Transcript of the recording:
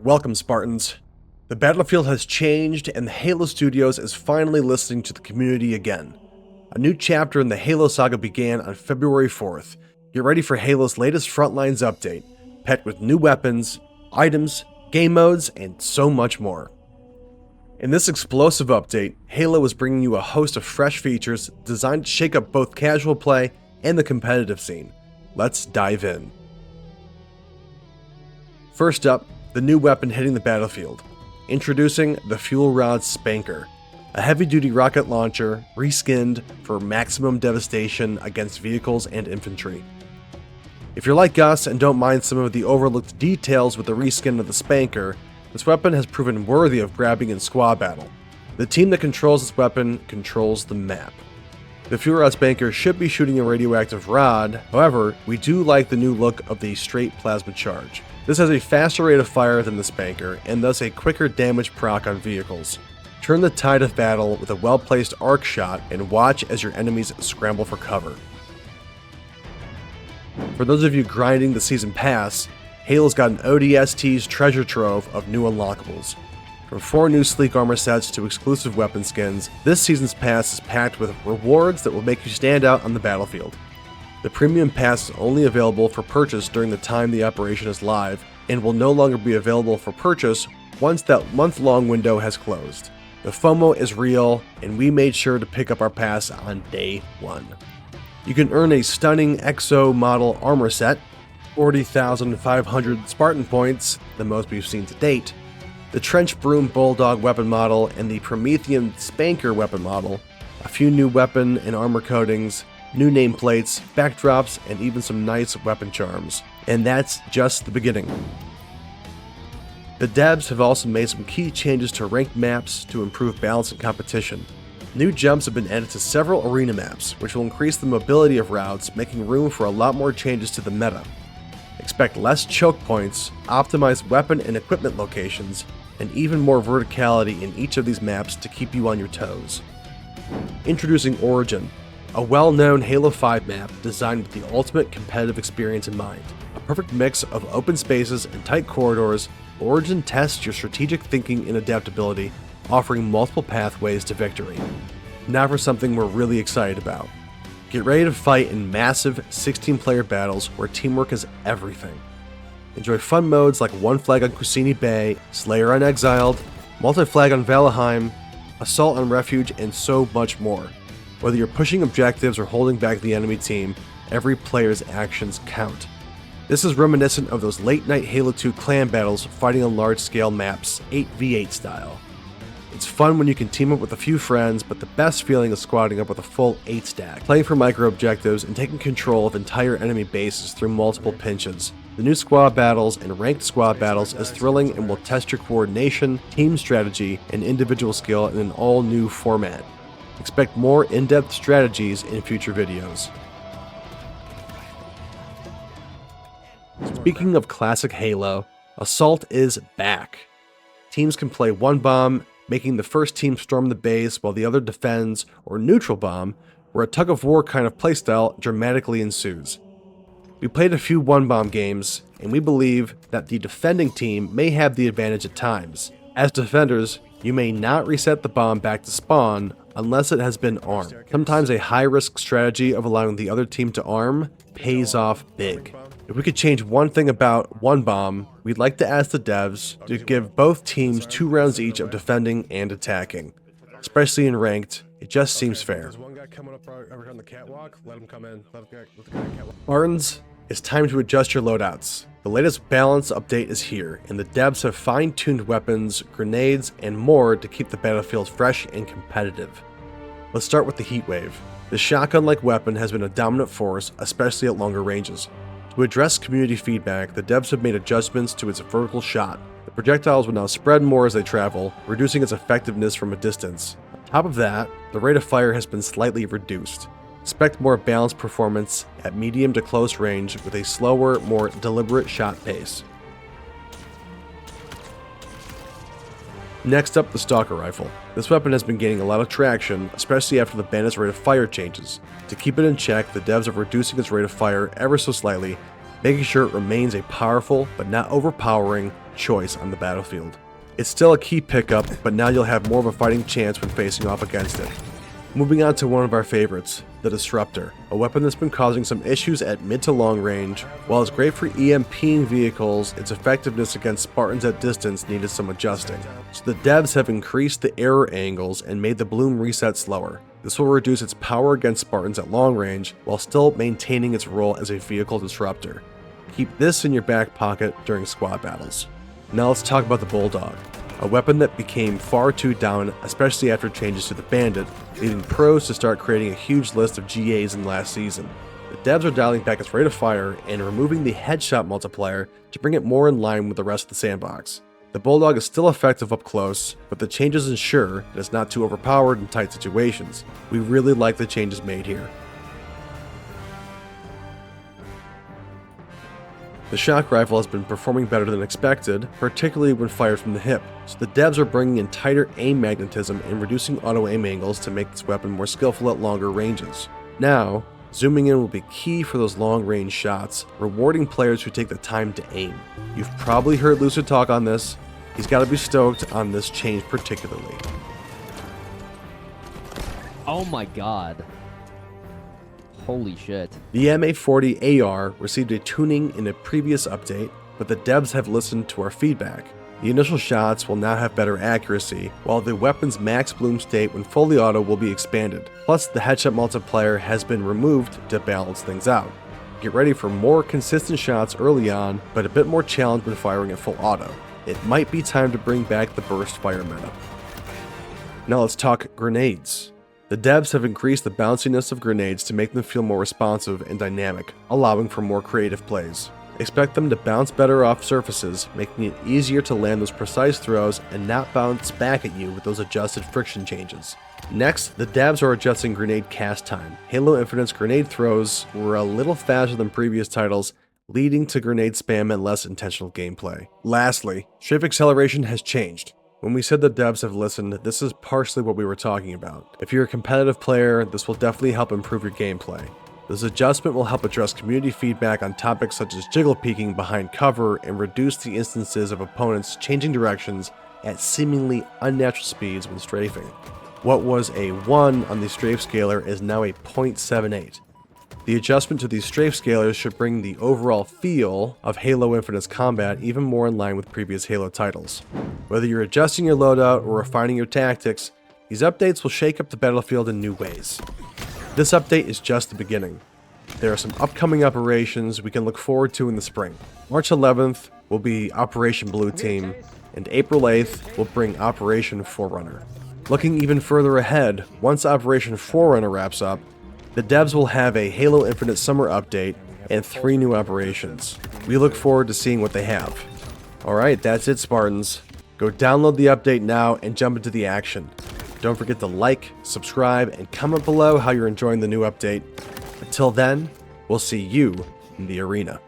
Welcome, Spartans. The battlefield has changed, and the Halo Studios is finally listening to the community again. A new chapter in the Halo saga began on February 4th. Get ready for Halo's latest Frontlines update, packed with new weapons, items, game modes, and so much more. In this explosive update, Halo is bringing you a host of fresh features designed to shake up both casual play and the competitive scene. Let's dive in. First up, the new weapon hitting the battlefield. Introducing the Rod SPNKR, a heavy-duty rocket launcher reskinned for maximum devastation against vehicles and infantry. If you're like us and don't mind some of the overlooked details with the reskin of the SPNKR, this weapon has proven worthy of grabbing in squad battle. The team that controls this weapon controls the map. The Rod SPNKR should be shooting a radioactive rod, however, we do like the new look of the straight plasma charge. This has a faster rate of fire than the SPNKR, and thus a quicker damage proc on vehicles. Turn the tide of battle with a well-placed arc shot and watch as your enemies scramble for cover. For those of you grinding the season pass, Halo's got an ODST's treasure trove of new unlockables. From 4 new sleek armor sets to exclusive weapon skins, this season's pass is packed with rewards that will make you stand out on the battlefield. The premium pass is only available for purchase during the time the operation is live, and will no longer be available for purchase once that month-long window has closed. The FOMO is real, and we made sure to pick up our pass on day 1. You can earn a stunning EXO model armor set, 40,500 Spartan points, the most we've seen to date, the Trench Broom Bulldog weapon model, and the Promethean SPNKR weapon model, a few new weapon and armor coatings, new nameplates, backdrops, and even some nice weapon charms. And that's just the beginning. The devs have also made some key changes to ranked maps to improve balance and competition. New jumps have been added to several arena maps, which will increase the mobility of routes, making room for a lot more changes to the meta. Expect less choke points, optimized weapon and equipment locations, and even more verticality in each of these maps to keep you on your toes. Introducing Origin, a well-known Halo 5 map designed with the ultimate competitive experience in mind. A perfect mix of open spaces and tight corridors, Origin tests your strategic thinking and adaptability, offering multiple pathways to victory. Now for something we're really excited about. Get ready to fight in massive 16-player battles where teamwork is everything. Enjoy fun modes like One Flag on Kusini Bay, Slayer on Exiled, Multi-Flag on Valheim, Assault on Refuge, and so much more. Whether you're pushing objectives or holding back the enemy team, every player's actions count. This is reminiscent of those late-night Halo 2 clan battles fighting on large-scale maps, 8v8 style. It's fun when you can team up with a few friends, but the best feeling is squatting up with a full 8-stack, playing for micro-objectives, and taking control of entire enemy bases through multiple pinches. The new squad battles and ranked squad battles is thrilling and will test your coordination, team strategy, and individual skill in an all-new format. Expect more in-depth strategies in future videos. Speaking of classic Halo, Assault is back. Teams can play one bomb, making the first team storm the base while the other defends, or neutral bomb, where a tug-of-war kind of playstyle dramatically ensues. We played a few one-bomb games, and we believe that the defending team may have the advantage at times. As defenders, you may not reset the bomb back to spawn unless it has been armed. Sometimes a high-risk strategy of allowing the other team to arm pays off big. If we could change one thing about one bomb, we'd like to ask the devs to give both teams 2 rounds each of defending and attacking. Especially in ranked, it just seems fair. Spartans, it's time to adjust your loadouts. The latest balance update is here, and the devs have fine-tuned weapons, grenades, and more to keep the battlefield fresh and competitive. Let's start with the Heatwave. The shotgun-like weapon has been a dominant force, especially at longer ranges. To address community feedback, the devs have made adjustments to its vertical shot. The projectiles will now spread more as they travel, reducing its effectiveness from a distance. On top of that, the rate of fire has been slightly reduced. Expect more balanced performance at medium to close range with a slower, more deliberate shot pace. Next up, the Stalker Rifle. This weapon has been gaining a lot of traction, especially after the bandit's rate of fire changes. To keep it in check, the devs are reducing its rate of fire ever so slightly, making sure it remains a powerful but not overpowering choice on the battlefield. It's still a key pickup, but now you'll have more of a fighting chance when facing off against it. Moving on to one of our favorites, the Disruptor, a weapon that's been causing some issues at mid to long range. While it's great for EMPing vehicles, its effectiveness against Spartans at distance needed some adjusting. So the devs have increased the error angles and made the bloom reset slower. This will reduce its power against Spartans at long range, while still maintaining its role as a vehicle disruptor. Keep this in your back pocket during squad battles. Now let's talk about the Bulldog, a weapon that became far too down, especially after changes to the Bandit, leading pros to start creating a huge list of GAs in last season. The devs are dialing back its rate of fire and removing the headshot multiplier to bring it more in line with the rest of the sandbox. The Bulldog is still effective up close, but the changes ensure that it's not too overpowered in tight situations. We really like the changes made here. The shock rifle has been performing better than expected, particularly when fired from the hip, so the devs are bringing in tighter aim magnetism and reducing auto aim angles to make this weapon more skillful at longer ranges. Now, zooming in will be key for those long range shots, rewarding players who take the time to aim. You've probably heard Lucid talk on this. He's got to be stoked on this change particularly. Oh my god. Holy shit. The MA40 AR received a tuning in a previous update, but the devs have listened to our feedback. The initial shots will now have better accuracy, while the weapon's max bloom state when fully auto will be expanded. Plus, the headshot multiplier has been removed to balance things out. Get ready for more consistent shots early on, but a bit more challenge when firing at full auto. It might be time to bring back the burst fire meta. Now let's talk grenades. The devs have increased the bounciness of grenades to make them feel more responsive and dynamic, allowing for more creative plays. Expect them to bounce better off surfaces, making it easier to land those precise throws and not bounce back at you with those adjusted friction changes. Next, the devs are adjusting grenade cast time. Halo Infinite's grenade throws were a little faster than previous titles, leading to grenade spam and less intentional gameplay. Lastly, strafe acceleration has changed. When we said the devs have listened, this is partially what we were talking about. If you're a competitive player, this will definitely help improve your gameplay. This adjustment will help address community feedback on topics such as jiggle peeking behind cover and reduce the instances of opponents changing directions at seemingly unnatural speeds when strafing. What was a 1 on the strafe scaler is now a 0.78. The adjustment to these strafe scalars should bring the overall feel of Halo Infinite's combat even more in line with previous Halo titles. Whether you're adjusting your loadout or refining your tactics, these updates will shake up the battlefield in new ways. This update is just the beginning. There are some upcoming operations we can look forward to in the spring. March 11th will be Operation Blue Team, and April 8th will bring Operation Forerunner. Looking even further ahead, once Operation Forerunner wraps up, the devs will have a Halo Infinite summer update and 3 new operations. We look forward to seeing what they have. Alright, that's it, Spartans. Go download the update now and jump into the action. Don't forget to like, subscribe, and comment below how you're enjoying the new update. Until then, we'll see you in the arena.